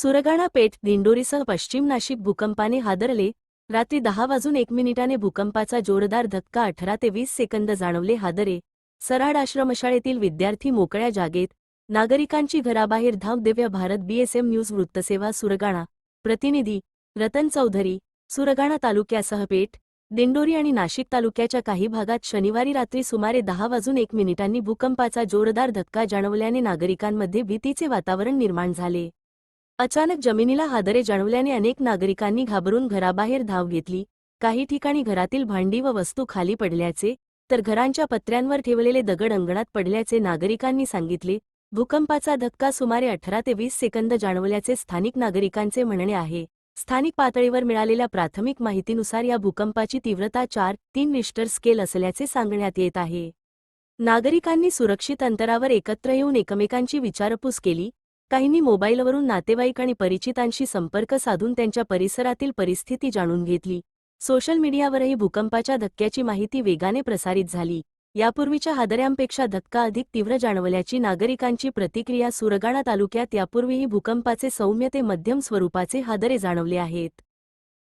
सुरगाणा पेठ दिंडोरीसह पश्चिम नाशिक भूकंपाने हादरले. रात्री 10:01 भूकंपाचा जोरदार धक्का 18 ते 20 सेकंद जाणवले हादरे. सराड आश्रमशाळेतील विद्यार्थी मोकळ्या जागेत, नागरिकांची घराबाहेर धाव. Divya Bharat BSM news वृत्तसेवा Surgana. प्रतिनिधी रतन चौधरी. सुरगाणा तालुक्यासह पेठ, दिंडोरी आणि नाशिक तालुक्याच्या काही भागात शनिवारी रात्री सुमारे 10:01 भूकंपाचा जोरदार धक्का जाणवल्याने नागरिकांमध्ये भीतीचे वातावरण निर्माण झाले. अचानक जमिनीला हादरे जाणवल्याने अनेक नागरिकांनी घाबरून घराबाहेर धाव घेतली. काही ठिकाणी घरातील भांडी व वस्तू खाली पडल्याचे, तर घरांच्या पत्र्यांवर ठेवलेले दगड अंगणात पडल्याचे नागरिकांनी सांगितले. भूकंपाचा धक्का सुमारे 18 ते 20 सेकंद जाणवल्याचे स्थानिक नागरिकांचे म्हणणे आहे. स्थानिक पातळीवर मिळालेल्या प्राथमिक माहितीनुसार या भूकंपाची तीव्रता 4.3 रिश्टर स्केल असल्याचे सांगण्यात येत आहे. नागरिकांनी सुरक्षित अंतरावर एकत्र येऊन एकमेकांची विचारपूस केली. काहींनी मोबाईलवरून नातेवाईक आणि परिचितांशी संपर्क साधून त्यांच्या परिसरातील परिस्थिती जाणून घेतली. सोशल मीडियावरही भूकंपाच्या धक्क्याची माहिती वेगाने प्रसारित झाली. यापूर्वीच्या हादऱ्यांपेक्षा धक्का अधिक तीव्र जाणवल्याची नागरिकांची प्रतिक्रिया. सुरगाणा तालुक्यात यापूर्वीही भूकंपाचे सौम्य ते मध्यम स्वरूपाचे हादरे जाणवले आहेत.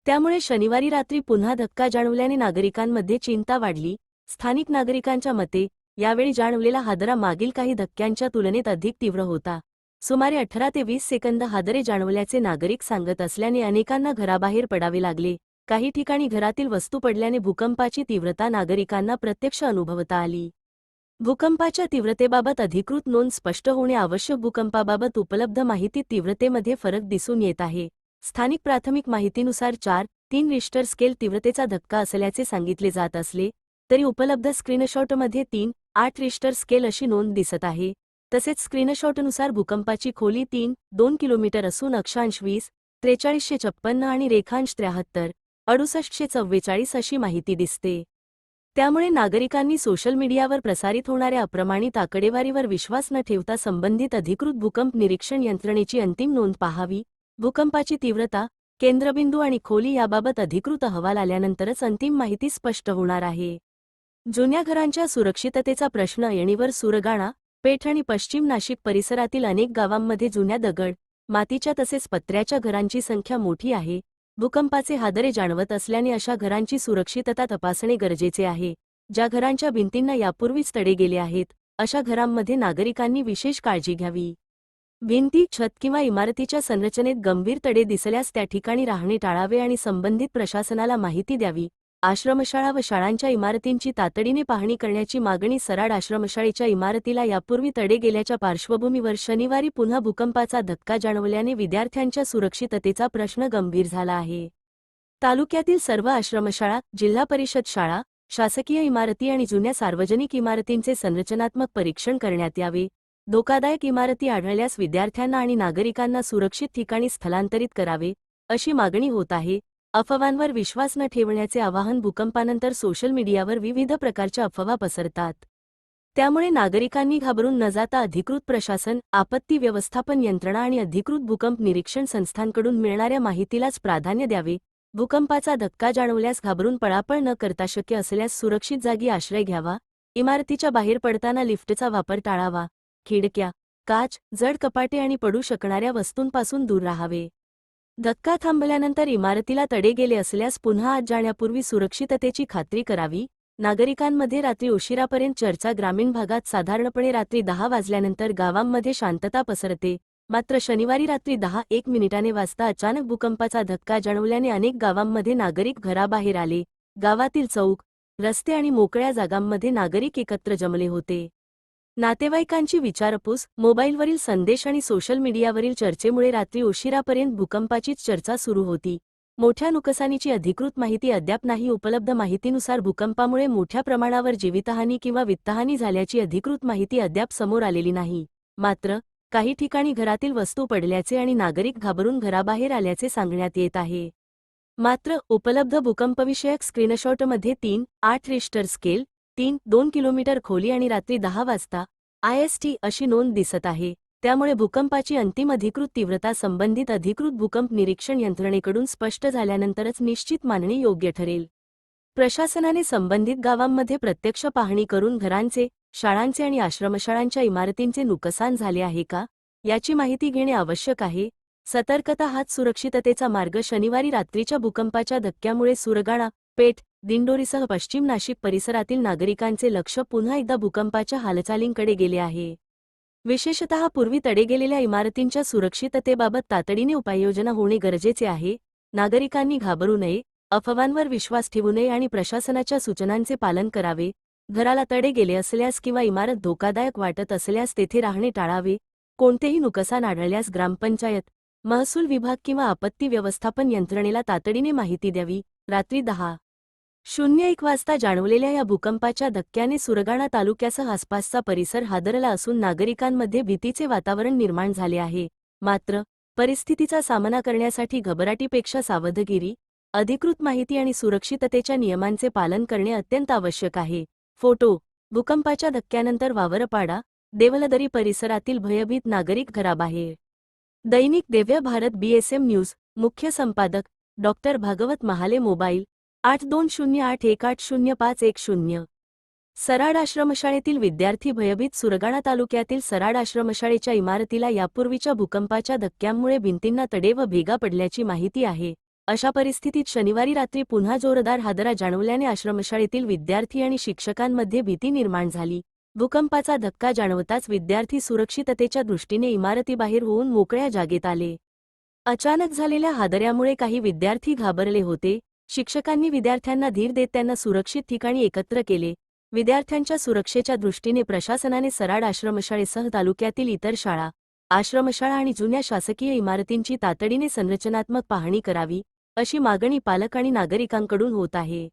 त्यामुळे शनिवारी रात्री पुन्हा धक्का जाणवल्याने नागरिकांमध्ये चिंता वाढली. स्थानिक नागरिकांच्या मते यावेळी जाणवलेला हादरा मागील काही धक्क्यांच्या तुलनेत अधिक तीव्र होता. सुमारे 18 ते 20 सेकंद हादरे जाणवल्याचे नागरिक सांगत असल्याने अनेकांना घराबाहेर पडावे लागले. काही ठिकाणी घरातील वस्तू पडल्याने भूकंपाची तीव्रता नागरिकांना प्रत्यक्ष अनुभवता आली. भूकंपाच्या तीव्रतेबाबत अधिकृत नोंद स्पष्ट होणे आवश्यक. भूकंपाबाबत उपलब्ध माहितीत तीव्रतेमध्ये फरक दिसून येत आहे. स्थानिक प्राथमिक माहितीनुसार 4.3 रिश्टर स्केल तीव्रतेचा धक्का असल्याचे सांगितले जात असले तरी उपलब्ध स्क्रीनशॉटमध्ये 3.8 रिश्टर स्केल अशी नोंद दिसत आहे. तसेच स्क्रीनशॉटनुसार भूकंपाची खोली 3.2 किलोमीटर असून अक्षांश 20, 4356 आणि रेखांश 73, 6844 अशी माहिती दिसते. त्यामुळे नागरिकांनी सोशल मीडियावर प्रसारित होणाऱ्या अप्रमाणित आकडेवारीवर विश्वास न ठेवता संबंधित अधिकृत भूकंप निरीक्षण यंत्रणेची अंतिम नोंद पाहावी. भूकंपाची तीव्रता, केंद्रबिंदू आणि खोली याबाबत अधिकृत अहवाल आल्यानंतरच अंतिम माहिती स्पष्ट होणार आहे. जुन्या घरांच्या सुरक्षिततेचा प्रश्न ऐरणीवर. सुरगाणा पेठ आणि पश्चिम नाशिक परिसरातील अनेक गावांमध्ये जुन्या दगड, मातीच्या तसेच पत्र्याच्या घरांची संख्या मोठी आहे. भूकंपाचे हादरे जाणवत असल्याने अशा घरांची सुरक्षितता तपासणे गरजेचे आहे. ज्या घरांच्या भिंतींना यापूर्वीच तडे गेले आहेत, अशा घरांमध्ये नागरिकांनी विशेष काळजी घ्यावी. भिंती, छत किंवा इमारतीच्या संरचनेत गंभीर तडे दिसल्यास त्या ठिकाणी राहणे टाळावे आणि संबंधित प्रशासनाला माहिती द्यावी. आश्रमशाळा व शाळांच्या इमारतींची तातडीने पाहणी करण्याची मागणी. सराड आश्रमशाळेच्या इमारतीला यापूर्वी तडे गेल्याच्या पार्श्वभूमीवर शनिवारी पुन्हा भूकंपाचा धक्का जाणवल्याने विद्यार्थ्यांच्या सुरक्षिततेचा प्रश्न गंभीर झाला आहे. तालुक्यातील सर्व आश्रमशाळा, जिल्हा परिषद शाळा, शासकीय इमारती आणि जुन्या सार्वजनिक इमारतींचे संरचनात्मक परीक्षण करण्यात यावे. धोकादायक इमारती आढळल्यास विद्यार्थ्यांना आणि नागरिकांना सुरक्षित ठिकाणी स्थलांतरित करावे, अशी मागणी होत आहे. अफवांवर विश्वास न ठेवण्याचे आवाहन. भूकंपानंतर सोशल मीडियावर विविध प्रकारच्या अफवा पसरतात. त्यामुळे नागरिकांनी घाबरून न जाता अधिकृत प्रशासन, आपत्ती व्यवस्थापन यंत्रणा आणि अधिकृत भूकंप निरीक्षण संस्थांकडून मिळणाऱ्या माहितीलाच प्राधान्य द्यावे. भूकंपाचा धक्का जाणवल्यास घाबरून पळापळ न करता शक्य असल्यास सुरक्षित जागी आश्रय घ्यावा. इमारतीच्या बाहेर पडताना लिफ्टचा वापर टाळावा. खिडक्या, काच, जड कपाटे आणि पडू शकणाऱ्या वस्तूंपासून दूर राहावे. धक्का थांबल्यानंतर इमारतीला तडे गेले असल्यास पुन्हा आत जाण्यापूर्वी सुरक्षिततेची खात्री करावी. नागरिकांमध्ये रात्री उशिरापर्यंत चर्चा. ग्रामीण भागात साधारणपणे रात्री 10 वाजल्यानंतर गावांमध्ये शांतता पसरते. मात्र शनिवारी रात्री 10:01 वाजता अचानक भूकंपाचा धक्का जाणवल्याने अनेक गावांमध्ये नागरिक घराबाहेर आले. गावातील चौक, रस्ते आणि मोकळ्या जागांमध्ये नागरिक एकत्र जमले होते. नातेवाईकांची विचारपूस, मोबाईलवरील संदेश आणि सोशल मीडियावरील चर्चेमुळे रात्री उशिरापर्यंत भूकंपाचीच चर्चा सुरू होती. मोठ्या नुकसानीची अधिकृत माहिती अद्याप नाही. उपलब्ध माहितीनुसार भूकंपामुळे मोठ्या प्रमाणावर जीवितहानी किंवा वित्तहानी झाल्याची अधिकृत माहिती अद्याप समोर आलेली नाही. मात्र काही ठिकाणी घरातील वस्तू पडल्याचे आणि नागरिक घाबरून घराबाहेर आल्याचे सांगण्यात येत आहे. मात्र उपलब्ध भूकंपविषयक स्क्रीनशॉटमध्ये 3.8 रिश्टर स्केल, 3.2 किलोमीटर खोली आणि रात्री 10 वाजता IST अशी नोंद दिसत आहे. त्यामुळे भूकंपाची अंतिम अधिकृत तीव्रता संबंधित अधिकृत भूकंप निरीक्षण यंत्रणेकडून स्पष्ट झाल्यानंतरच निश्चित मानणे योग्य ठरेल. प्रशासनाने संबंधित गावांमध्ये प्रत्यक्ष पाहणी करून घरांचे, शाळांचे आणि आश्रमशाळांच्या इमारतींचे नुकसान झाले आहे का, याची माहिती घेणे आवश्यक आहे. सतर्कता हाच सुरक्षिततेचा मार्ग. शनिवारी रात्रीच्या भूकंपाच्या धक्क्यामुळे सुरगाणा, पेठ, दिंडोरीसह पश्चिम नाशिक परिसरातील नागरिकांचे लक्ष पुन्हा एकदा भूकंपाच्या हालचालींकडे गेले आहे. विशेषतः पूर्वी तडे गेलेल्या इमारतींच्या सुरक्षिततेबाबत तातडीने उपाययोजना होणे गरजेचे आहे. नागरिकांनी घाबरू नये, अफवांवर विश्वास ठेवू नये आणि प्रशासनाच्या सूचनांचे पालन करावे. घराला तडे गेले असल्यास किंवा इमारत धोकादायक वाटत असल्यास तेथे राहणे टाळावे. कोणतेही नुकसान आढळल्यास ग्रामपंचायत, महसूल विभाग किंवा आपत्ती व्यवस्थापन यंत्रणेला तातडीने माहिती द्यावी. रात्री 10:01 वाजता जाणवलेल्या या भूकंपाच्या धक्क्याने सुरगाणा तालुक्यासह आसपासचा परिसर हादरला असून नागरिकांमध्ये भीतीचे वातावरण निर्माण झाले आहे. मात्र परिस्थितीचा सामना करण्यासाठी घबराटीपेक्षा सावधगिरी, अधिकृत माहिती आणि सुरक्षिततेच्या नियमांचे पालन करणे अत्यंत आवश्यक आहे. फोटो: भूकंपाच्या धक्क्यानंतर वावरपाडा, देवलदरी परिसरातील भयभीत नागरिक घराबाहेर. दैनिक दिव्य भारत BSM न्यूज. मुख्य संपादक डॉ. भागवत महाले. मोबाईल 8208180510. सराड आश्रमशाळेतील विद्यार्थी भयभीत. सुरगाणा तालुक्यातील सराड आश्रमशाळेच्या इमारतीला यापूर्वीच्या भूकंपाच्या धक्क्यांमुळे भिंतींना तडे व भेगा पडल्याची माहिती आहे. अशा परिस्थितीत शनिवारी रात्री पुन्हा जोरदार हादरा जाणवल्याने आश्रमशाळेतील विद्यार्थी आणि शिक्षकांमध्ये भीती निर्माण झाली. भूकंपाचा धक्का जाणवताच विद्यार्थी सुरक्षिततेच्या दृष्टीने इमारतीबाहेर होऊन मोकळ्या जागेत आले. अचानक झालेल्या हादऱ्यामुळे काही विद्यार्थी घाबरले होते. शिक्षकांनी विद्यार्थ्यांना धीर देत त्यांना सुरक्षित ठिकाणी एकत्र केले. विद्यार्थ्यांच्या सुरक्षेच्या दृष्टीने प्रशासनाने सराड आश्रमशाळेसह तालुक्यातील इतर शाळा, आश्रमशाळा आणि जुन्या शासकीय इमारतींची तातडीने संरचनात्मक पाहणी करावी, अशी मागणी पालक आणि नागरिकांकडून होत आहे.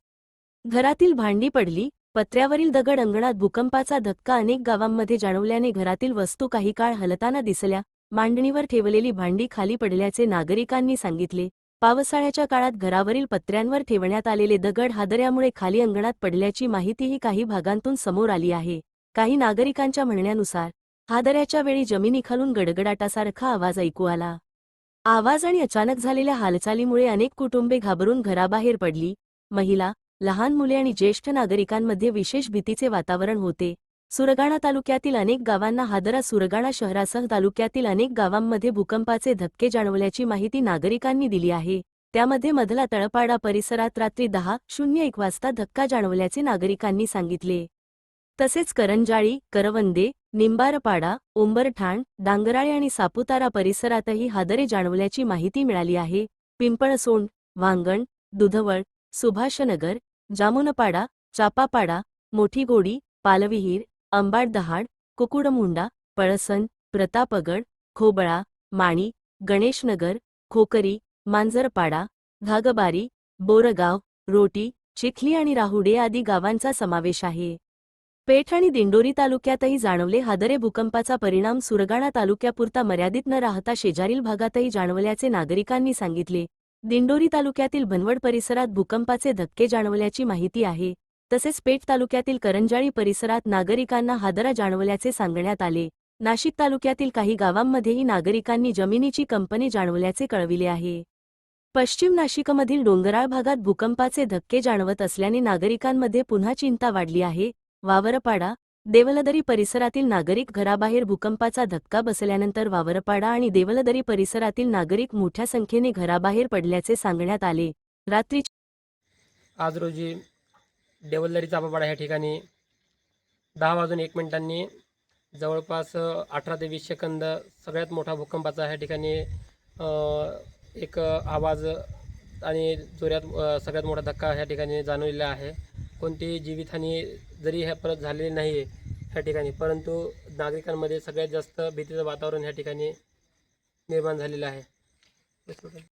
घरातील भांडी पडली, पत्र्यावरील दगड. अंगणात भूकंपाचा धक्का. अनेक गावांमध्ये जाणवल्याने घरातील वस्तू काही काळ हलताना दिसल्या. मांडणीवर ठेवलेली भांडी खाली पडल्याचे नागरिकांनी सांगितले. पावसाळ्याच्या काळात घरावरील पत्र्यांवर ठेवण्यात आलेले दगड हादऱ्यामुळे खाली अंगणात पडल्याची माहितीही काही भागांतून समोर आली आहे. काही नागरिकांच्या म्हणण्यानुसार हादऱ्याच्या वेळी जमिनीखालून गडगडाटासारखा आवाज ऐकू आला. आवाज आणि अचानक झालेल्या हालचालीमुळे अनेक कुटुंबे घाबरून घराबाहेर पडली. महिला, लहान मुले आणि ज्येष्ठ नागरिकांमध्ये विशेष भीतीचे वातावरण होते. सुरगाणा तालुक्यातील अनेक गावांना हादरा. सुरगाणा शहरासह तालुक्यातील अनेक गावांमध्ये भूकंपाचे धक्के जाणवल्याची माहिती नागरिकांनी दिली आहे. त्यामध्ये मधला तळपाडा परिसरात रात्री 10:01 वाजता धक्का जाणवल्याचे नागरिकांनी सांगितले. तसेच करंजाळी, करवंदे, निंबारपाडा, उंबरठाण, डांगराळे आणि सापुतारा परिसरातही हादरे जाणवल्याची माहिती मिळाली आहे. पिंपळसोंड, वांगण, दुधवळ, सुभाषनगर, जामुनपाडा, चापापाडा, मोठीगोडी, पालविहीर, अंबाडदहाड, कुकुडमुंडा, पळसण, प्रतापगड, खोबळा, माणी, गणेशनगर, खोकरी, मांजरपाडा, घागबारी, बोरगाव, रोटी, चिखली आणि राहुडे आदी गावांचा समावेश आहे. पेठ आणि दिंडोरी तालुक्यातही जाणवले हादरे. भूकंपाचा परिणाम सुरगाणा तालुक्यापुरता मर्यादित न राहता शेजारील भागातही जाणवल्याचे नागरिकांनी सांगितले. दिंडोरी तालुक्यातील भनवड परिसरात भूकंपाचे धक्के जाणवल्याची माहिती आहे. तसेच पेठ तालुक्यातील करंजाळी परिसरात नागरिकांना हादरा जाणवल्याचे सांगण्यात आले. नाशिक तालुक्यातील काही गावांमध्येही नागरिकांनी जमिनीची कंपने जाणवल्याचे कळविले आहे. पश्चिम नाशिकमधील डोंगराळ भागात भूकंपाचे धक्के जाणवत असल्याने नागरिकांमध्ये पुन्हा चिंता वाढली आहे. वावरपाडा, देवलदरी परिसरातील नागरिक घराबाहेर. भूकंपाचा धक्का बसल्यानंतर वावरपाडा आणि देवलदरी परिसरातील नागरिक मोठ्या संख्येने घराबाहेर पडल्याचे सांगण्यात आले. रात्री आज रोजी देवलदरी चापापाडा ह्या ठिकाणी 10:01 जवळपास 18 ते 20 सेकंद सगळ्यात मोठा भूकंपाचा ह्या ठिकाणी एक आवाज आणि जोरात सगळ्यात मोठा धक्का ह्या ठिकाणी जाणवलेला आहे. कोणतीही जीवितहानी जरी ह्या परत झालेली नाही आहे ह्या ठिकाणी, परंतु नागरिकांमध्ये सगळ्यात जास्त भीतीचं वातावरण ह्या ठिकाणी निर्माण झालेलं आहे.